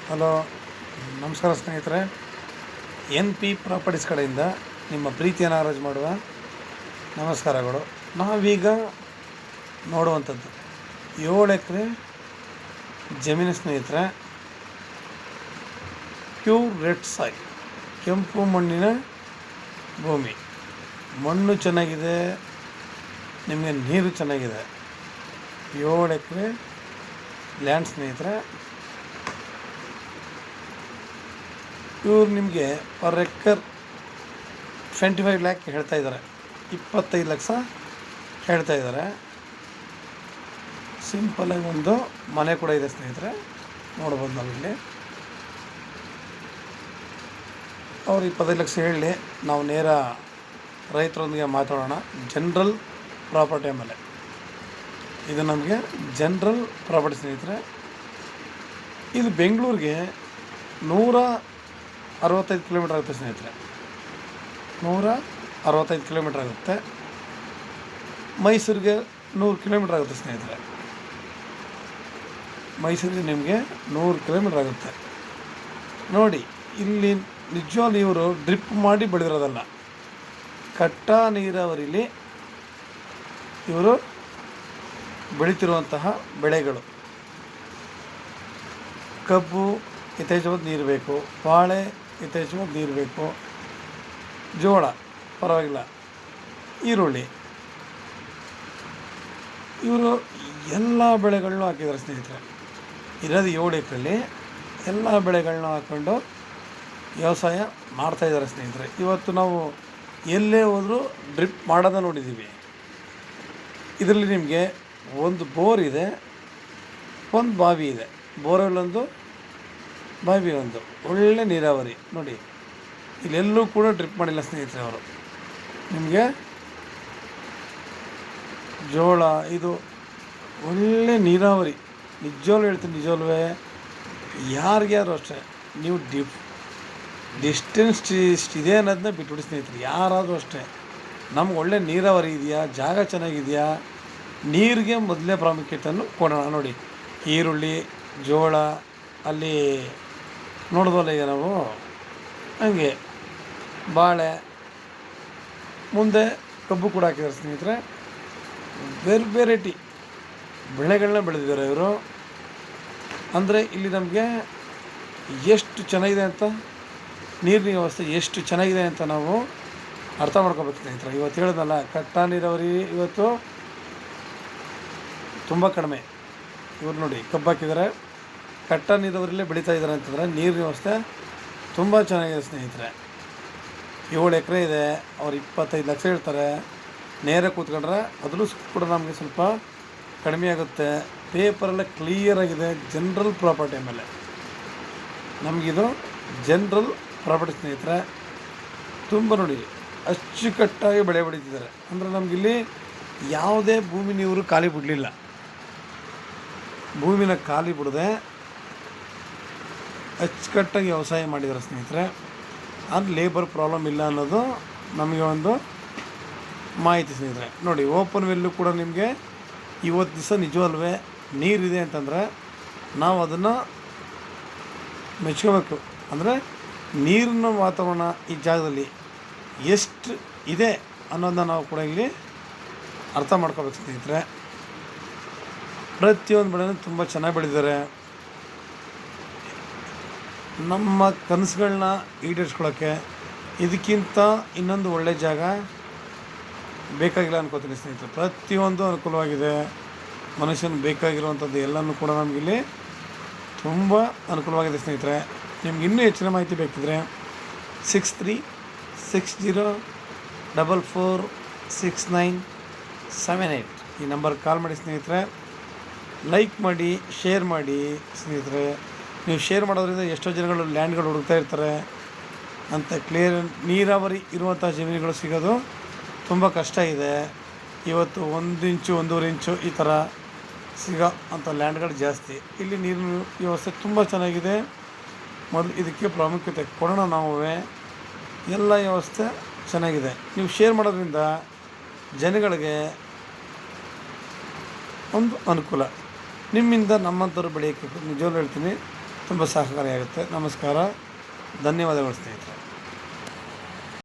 Hello, ನಮಸ್ಕಾರ ಸ್ನೇಹಿತರೆ. N P properties ಕಡೆಯಿಂದ ನಿಮ್ಮ ಪ್ರೀತಿಯ ನಾಗರಾಜ್ ಮಾಡುವ ನಮಸ್ಕಾರಗಳು. ನಾವೀಗ ನೋಡುವಂಥದ್ದು 7 ಎಕರೆ ಜಮೀನು ಸ್ನೇಹಿತರೆ. ಪ್ಯೂರ್ ರೆಡ್ ಸಾಯಿಲ್, ಕೆಂಪು ಮಣ್ಣಿನ ಭೂಮಿ. ಮಣ್ಣು ಚೆನ್ನಾಗಿದೆ, ನಿಮಗೆ ನೀರು ಚೆನ್ನಾಗಿದೆ. 7 ಎಕರೆ ಲ್ಯಾಂಡ್ ಸ್ನೇಹಿತರೆ. ಇವ್ರು ನಿಮಗೆ ಪರ್ ಎಕರ್ 25 ಲ್ಯಾಕ್ ಹೇಳ್ತಾ ಇದ್ದಾರೆ, 25 ಲಕ್ಷ ಹೇಳ್ತಾ ಇದ್ದಾರೆ. ಸಿಂಪಲಾಗಿ ಒಂದು ಮನೆ ಕೂಡ ಇದೆ ಸ್ನೇಹಿತರೆ, ನೋಡ್ಬೋದು ನಾವಿಲ್ಲಿ. ಅವ್ರು 25 ಲಕ್ಷ ಹೇಳಿ ನಾವು ನೇರ ರೈತರೊಂದಿಗೆ ಮಾತಾಡೋಣ. ಜನರಲ್ ಪ್ರಾಪರ್ಟಿ ಮೇಲೆ ಇದು ನಮಗೆ ಜನರಲ್ ಪ್ರಾಪರ್ಟಿ ಸ್ನೇಹಿತರೆ. ಇದು ಬೆಂಗಳೂರಿಗೆ 165 ಕಿಲೋಮೀಟ್ರ್ ಆಗುತ್ತೆ ಸ್ನೇಹಿತರೆ. 165 ಕಿಲೋಮೀಟ್ರ್ ಆಗುತ್ತೆ. ಮೈಸೂರಿಗೆ 100 ಕಿಲೋಮೀಟ್ರ್ ಆಗುತ್ತೆ ಸ್ನೇಹಿತರೆ. ಮೈಸೂರಿಗೆ ನಿಮಗೆ 100 ಕಿಲೋಮೀಟ್ರ್ ಆಗುತ್ತೆ. ನೋಡಿ, ಇಲ್ಲಿ ನಿಜವಾಗ್ಲೂ ಇವರು ಡ್ರಿಪ್ ಮಾಡಿ ಬೆಳೆದಿರೋದಲ್ಲ, ಕಟ್ಟ ನೀರಾವರಿಲಿ ಇವರು ಬೆಳೀತಿರುವಂತಹ ಬೆಳೆಗಳು. ಕಬ್ಬು ಯಥೇಚ್ಛವಾದ ನೀರು ಬೇಕು, ಬಾಳೆ ಯಥೇಚ್ಛವಾದ ನೀರು ಬೇಕು, ಜೋಳ ಪರವಾಗಿಲ್ಲ, ಈರುಳ್ಳಿ, ಇವರು ಎಲ್ಲ ಬೆಳೆಗಳನ್ನೂ ಹಾಕಿದ್ದಾರೆ ಸ್ನೇಹಿತರೆ. ಇರೋದು 7 ಎಕರೆಯಲ್ಲಿ ಎಲ್ಲ ಬೆಳೆಗಳನ್ನೂ ಹಾಕ್ಕೊಂಡು ವ್ಯವಸಾಯ ಮಾಡ್ತಾಯಿದ್ದಾರೆ ಸ್ನೇಹಿತರೆ. ಇವತ್ತು ನಾವು ಎಲ್ಲೇ ಹೋದರೂ ಡ್ರಿಪ್ ಮಾಡೋದ ನೋಡಿದ್ದೀವಿ. ಇದರಲ್ಲಿ ನಿಮಗೆ ಒಂದು ಬೋರ್ ಇದೆ, ಒಂದು ಬಾವಿ ಇದೆ. ಬೋರ್ವೆಲ್ ಒಂದು, ಬಾವಿ ಒಂದು. ಒಳ್ಳೆ ನೀರಾವರಿ ನೋಡಿ. ಇಲ್ಲೆಲ್ಲೂ ಕೂಡ ಡ್ರಿಪ್ ಮಾಡಿಲ್ಲ ಸ್ನೇಹಿತರೆ ಅವರು. ನಿಮಗೆ ಜೋಳ ಇದು ಒಳ್ಳೆ ನೀರಾವರಿ. ನಿಜವಾಗ್ಲೂ ಹೇಳ್ತೀನಿ, ನಿಜವಾಗ್ಲೂ ಯಾರಿಗ್ಯಾರು ಅಷ್ಟೇ, ನೀವು ಡಿಸ್ಟೆನ್ಸ್ ಇದೆ ಅನ್ನೋದನ್ನ ಬಿಟ್ಬಿಡಿ ಸ್ನೇಹಿತರೆ. ಯಾರಾದರೂ ಅಷ್ಟೇ, ನಮ್ಗೆ ಒಳ್ಳೆ ನೀರಾವರಿ ಇದೆಯಾ, ಜಾಗ ಚೆನ್ನಾಗಿದೆಯಾ, ನೀರಿಗೆ ಮೊದಲೇ ಪ್ರಾಮುಖ್ಯತೆಯನ್ನು ಕೊಡೋಣ. ನೋಡಿ, ಈರುಳ್ಳಿ, ಜೋಳ ಅಲ್ಲಿ ನೋಡಿದ್ವಲ್ಲ ಈಗ ನಾವು, ಹಂಗೆ ಬಾಳೆ, ಮುಂದೆ ಕಬ್ಬು ಕೂಡ ಹಾಕಿದ್ದಾರೆ ಸ್ನೇಹಿತರೆ. ವೆರೈಟಿ ಬೆಳೆಗಳನ್ನ ಬೆಳೆದಿದ್ದಾರೆ ಇವರು. ಅಂದರೆ ಇಲ್ಲಿ ನಮಗೆ ಎಷ್ಟು ಚೆನ್ನಾಗಿದೆ ಅಂತ, ನೀರಿನ ವ್ಯವಸ್ಥೆ ಎಷ್ಟು ಚೆನ್ನಾಗಿದೆ ಅಂತ ನಾವು ಅರ್ಥ ಮಾಡ್ಕೋಬೇಕು ಸ್ನೇಹಿತರೆ. ಇವತ್ತು ಹೇಳಿದ್ನಲ್ಲ, ಕಟ್ಟ ನೀರಾವರಿ ಇವತ್ತು ತುಂಬ ಕಡಿಮೆ. ಇವ್ರು ನೋಡಿ, ಕಬ್ಬು ಹಾಕಿದ್ದಾರೆ, ಕಟ್ಟ ನೀರಾವರಿಯಲ್ಲೇ ಬೆಳೀತಾ ಇದ್ದಾರೆ ಅಂತಂದರೆ ನೀರಿನ ವ್ಯವಸ್ಥೆ ತುಂಬ ಚೆನ್ನಾಗಿದೆ ಸ್ನೇಹಿತರೆ. 7 ಎಕರೆ ಇದೆ. ಅವ್ರು 25 ಲಕ್ಷ ಹೇಳ್ತಾರೆ. ನೇರ ಕೂತ್ಕೊಂಡ್ರೆ ಅದನ್ನು ಕೂಡ ನಮಗೆ ಸ್ವಲ್ಪ ಕಡಿಮೆ ಆಗುತ್ತೆ. ಪೇಪರೆಲ್ಲ ಕ್ಲಿಯರಾಗಿದೆ. ಜನರಲ್ ಪ್ರಾಪರ್ಟಿ ಮೇಲೆ ನಮಗಿದು ಜನರಲ್ ಪ್ರಾಪರ್ಟಿ ಸ್ನೇಹಿತರೆ. ತುಂಬ ನೋಡಿ, ಅಚ್ಚುಕಟ್ಟಾಗಿ ಬೆಳೆ ಬೆಳೀತಿದ್ದಾರೆ. ಅಂದರೆ ನಮಗಿಲ್ಲಿ ಯಾವುದೇ ಭೂಮಿ ನೀರು ಖಾಲಿ ಬಿಡಲಿಲ್ಲ. ಭೂಮಿನ ಖಾಲಿ ಬಿಡದೆ ಅಚ್ಚುಕಟ್ಟಾಗಿ ವ್ಯವಸಾಯ ಮಾಡಿದ್ದಾರೆ ಸ್ನೇಹಿತರೆ. ಅದು ಲೇಬರ್ ಪ್ರಾಬ್ಲಮ್ ಇಲ್ಲ ಅನ್ನೋದು ನಮಗೆ ಒಂದು ಮಾಹಿತಿ ಸ್ನೇಹಿತರೆ. ನೋಡಿ, ಓಪನ್ ವೆಲ್ಲು ಕೂಡ ನಿಮಗೆ ಇವತ್ತು ದಿವಸ ನಿಜವಲ್ವೇ ನೀರಿದೆ ಅಂತಂದರೆ ನಾವು ಅದನ್ನು ಮೆಚ್ಕೋಬೇಕು. ಅಂದರೆ ನೀರಿನ ವಾತಾವರಣ ಈ ಜಾಗದಲ್ಲಿ ಎಷ್ಟು ಇದೆ ಅನ್ನೋದನ್ನ ನಾವು ಕೂಡ ಇಲ್ಲಿ ಅರ್ಥ ಮಾಡ್ಕೋಬೇಕು ಸ್ನೇಹಿತರೆ. ಪ್ರತಿಯೊಂದು ಬೆಳೆನೂ ತುಂಬ ಚೆನ್ನಾಗಿ ಬೆಳೆದಿದ್ದಾರೆ. ನಮ್ಮ ಕನಸುಗಳನ್ನ ಈಡೇರಿಸ್ಕೊಳ್ಳೋಕ್ಕೆ ಇದಕ್ಕಿಂತ ಇನ್ನೊಂದು ಒಳ್ಳೆಯ ಜಾಗ ಬೇಕಾಗಿಲ್ಲ ಅನ್ಕೋತೀನಿ ಸ್ನೇಹಿತರೆ. ಪ್ರತಿಯೊಂದು ಅನುಕೂಲವಾಗಿದೆ. ಮನುಷ್ಯನಿಗೆ ಬೇಕಾಗಿರುವಂಥದ್ದು ಎಲ್ಲನೂ ಕೂಡ ನಮಗಿಲ್ಲಿ ತುಂಬ ಅನುಕೂಲವಾಗಿದೆ ಸ್ನೇಹಿತರೆ. ನಿಮ್ಗೆ ಇನ್ನೂ ಹೆಚ್ಚಿನ ಮಾಹಿತಿ ಬೇಕಿದ್ರೆ 6360446978 ಈ ನಂಬರ್ಗೆ ಕಾಲ್ ಮಾಡಿ ಸ್ನೇಹಿತರೆ. ಲೈಕ್ ಮಾಡಿ, ಶೇರ್ ಮಾಡಿ ಸ್ನೇಹಿತರೆ. ನೀವು ಶೇರ್ ಮಾಡೋದ್ರಿಂದ ಎಷ್ಟೋ ಜನಗಳು ಲ್ಯಾಂಡ್ಗಳು ಹುಡುಕ್ತಾ ಇರ್ತಾರೆ ಅಂತ. ಕ್ಲಿಯರ್ ನೀರಾವರಿ ಇರುವಂಥ ಜಮೀನುಗಳು ಸಿಗೋದು ತುಂಬ ಕಷ್ಟ ಇದೆ. ಇವತ್ತು 1 ಇಂಚು 1.5 ಇಂಚು ಈ ಥರ ಸಿಗೋ ಅಂಥ ಲ್ಯಾಂಡ್ಗಳು ಜಾಸ್ತಿ. ಇಲ್ಲಿ ನೀರಿನ ವ್ಯವಸ್ಥೆ ತುಂಬ ಚೆನ್ನಾಗಿದೆ. ಮೊದಲು ಇದಕ್ಕೆ ಪ್ರಾಮುಖ್ಯತೆ ಕೊಡೋಣ. ನಾವು ಎಲ್ಲ ವ್ಯವಸ್ಥೆ ಚೆನ್ನಾಗಿದೆ. ನೀವು ಶೇರ್ ಮಾಡೋದ್ರಿಂದ ಜನಗಳಿಗೆ ಒಂದು ಅನುಕೂಲ. ನಿಮ್ಮಿಂದ ನಮ್ಮಂಥವ್ರು ಬೆಳೆಯೋಕ್ಕೆ ನಿಜವಾಗ್ಲೂ ಹೇಳ್ತೀನಿ ತುಂಬ ಸಹಕಾರಿಯಾಗುತ್ತೆ. ನಮಸ್ಕಾರ, ಧನ್ಯವಾದಗಳು ಸ್ನೇಹಿತರೆ.